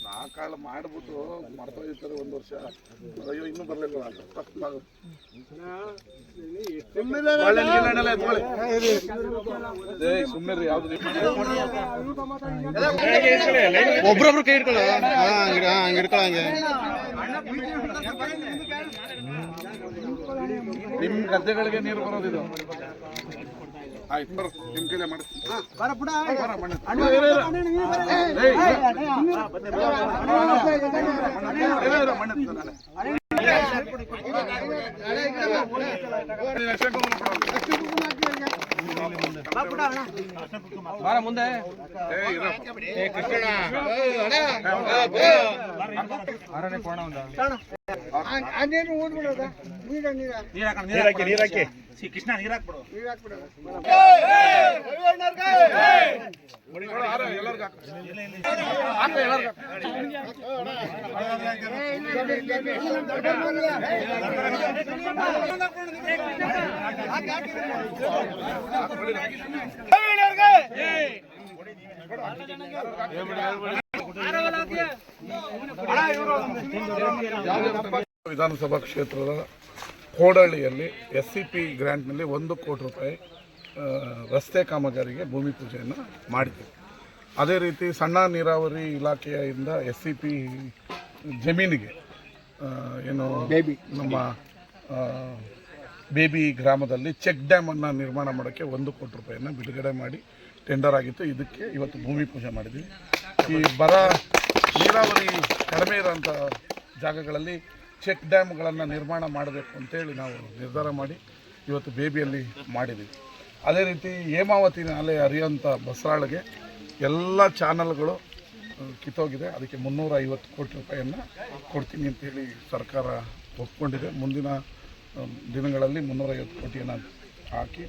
ನಾಲ್ಕಾಳು ಮಾಡ್ಬಿಟ್ಟು ಮಾಡ್ತಾ ಇರ್ತಾರೆ ಒಂದು ವರ್ಷ. ಅಯ್ಯೋ ಇನ್ನೂ ಬರ್ಲಿಲ್ಲ ಸುಮ್ಮನೆ ಯಾವ್ದು ಒಬ್ರೊಬ್ರು ಕೈ ಹಿಡ್ಕೊಳ್ಳ ಹಂಗೆ ಹಿಡ್ಕೊಳಂಗೆ ನಿಮ್ ಗದ್ದೆಗಳಿಗೆ ನೀರು ಬರೋದಿದು. ಆಯ್ತು ಬರ ನಿಮ್ ಕೈಲೇ ಮಾಡಿ ಮುಂದೆ ಕೃಷ್ಣ ನೀರ್ ಹಾಕ್ಬಿಡು. ವಿಧಾನಸಭಾ ಕ್ಷೇತ್ರದ ಕೋಡಹಳ್ಳಿಯಲ್ಲಿ SCP ಗ್ರ್ಯಾಂಟ್ನಲ್ಲಿ 1 ಕೋಟಿ ರೂಪಾಯಿ ರಸ್ತೆ ಕಾಮಗಾರಿಗೆ ಭೂಮಿ ಪೂಜೆಯನ್ನು ಮಾಡಿದ್ವಿ. ಅದೇ ರೀತಿ ಸಣ್ಣ ನೀರಾವರಿ ಇಲಾಖೆಯಿಂದ SCP ಜಮೀನಿಗೆ ಏನು ನಮ್ಮ ಬೇಬಿ ಗ್ರಾಮದಲ್ಲಿ ಚೆಕ್ ಡ್ಯಾಮನ್ನು ನಿರ್ಮಾಣ ಮಾಡೋಕ್ಕೆ 1 ಕೋಟಿ ರೂಪಾಯಿಯನ್ನು ಬಿಡುಗಡೆ ಮಾಡಿ ಟೆಂಡರ್ ಆಗಿತ್ತು. ಇದಕ್ಕೆ ಇವತ್ತು ಭೂಮಿ ಪೂಜೆ ಮಾಡಿದ್ವಿ. ಈ ಬರ ನೀರಾವರಿ ಕಡಿಮೆ ಇರೋಂಥ ಜಾಗಗಳಲ್ಲಿ ಚೆಕ್ ಡ್ಯಾಮ್ಗಳನ್ನು ನಿರ್ಮಾಣ ಮಾಡಬೇಕು ಅಂತೇಳಿ ನಾವು ನಿರ್ಧಾರ ಮಾಡಿ ಇವತ್ತು ಬೇಬಿಯಲ್ಲಿ ಮಾಡಿದ್ದೀವಿ. ಅದೇ ರೀತಿ ಹೇಮಾವತಿ ನಾಲೆ ಹರಿಯೋಂಥ ಬಸರಾಳಿಗೆ ಎಲ್ಲ ಚಾನಲ್ಗಳು ಕಿತ್ತೋಗಿದೆ. ಅದಕ್ಕೆ 350 ಕೋಟಿ ರೂಪಾಯಿಯನ್ನು ಕೊಡ್ತೀನಿ ಅಂತೇಳಿ ಸರ್ಕಾರ ಒಪ್ಕೊಂಡಿದೆ. ಮುಂದಿನ ದಿನಗಳಲ್ಲಿ 350 ಕೋಟಿಯನ್ನು ಹಾಕಿ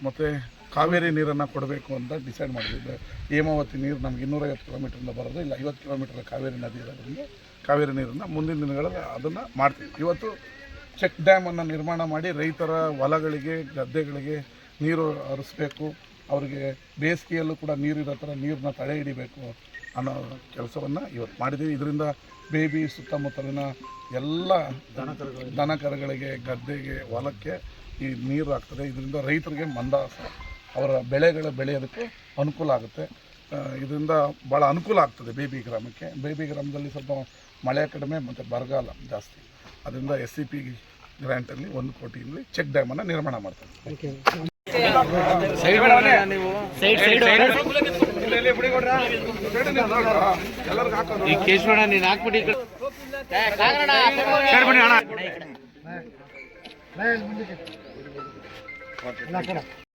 ಮತ್ತು ಕಾವೇರಿ ನೀರನ್ನು ಕೊಡಬೇಕು ಅಂತ ಡಿಸೈಡ್ ಮಾಡಿದ್ದೆ. ಹೇಮಾವತಿ ನೀರು ನಮ್ಗೆ 250 ಕಿಲೋಮೀಟ್ರಿಂದ ಬರೋದು, ಇಲ್ಲ 50 ಕಿಲೋಮೀಟರ್ ಕಾವೇರಿ ನದಿ ಇರೋದ್ರಿಂದ ಕಾವೇರಿ ನೀರನ್ನು ಮುಂದಿನ ದಿನಗಳಲ್ಲಿ ಅದನ್ನು ಮಾಡ್ತೀವಿ. ಇವತ್ತು ಚೆಕ್ ಡ್ಯಾಮನ್ನು ನಿರ್ಮಾಣ ಮಾಡಿ ರೈತರ ಹೊಲಗಳಿಗೆ ಗದ್ದೆಗಳಿಗೆ ನೀರು ಹರಿಸ್ಬೇಕು, ಅವರಿಗೆ ಬೇಸಿಗೆಯಲ್ಲೂ ಕೂಡ ನೀರಿರೋ ಥರ ನೀರನ್ನ ತಡೆ ಹಿಡಿಬೇಕು ಅನ್ನೋ ಕೆಲಸವನ್ನು ಇವತ್ತು ಮಾಡಿದ್ದೀವಿ. ಇದರಿಂದ ಬೇಬಿ ಸುತ್ತಮುತ್ತಲಿನ ಎಲ್ಲ ದನಕರುಗಳಿಗೆ ಗದ್ದೆಗೆ ಹೊಲಕ್ಕೆ ಈ ನೀರು ಆಗ್ತದೆ. ಇದರಿಂದ ರೈತರಿಗೆ ಮಂದಹಾಸ, ಅವರ ಬೆಳೆಗಳ ಬೆಳೆಯೋದಕ್ಕೆ ಅನುಕೂಲ ಆಗುತ್ತೆ. ಇದರಿಂದ ಭಾಳ ಅನುಕೂಲ ಆಗ್ತದೆ ಬೇಬಿ ಗ್ರಾಮಕ್ಕೆ. ಬೇಬಿ ಗ್ರಾಮದಲ್ಲಿ ಸ್ವಲ್ಪ ಮಳೆ ಕಡಿಮೆ ಮತ್ತು ಬರಗಾಲ ಜಾಸ್ತಿ. ಅದರಿಂದ SCP ಗ್ರ್ಯಾಂಟಲ್ಲಿ 1 ಕೋಟಿಯಲ್ಲಿ ಚೆಕ್ ಡ್ಯಾಮನ್ನು ನಿರ್ಮಾಣ ಮಾಡ್ತಾರೆ. ಎಲ್ಲರಿಗೂ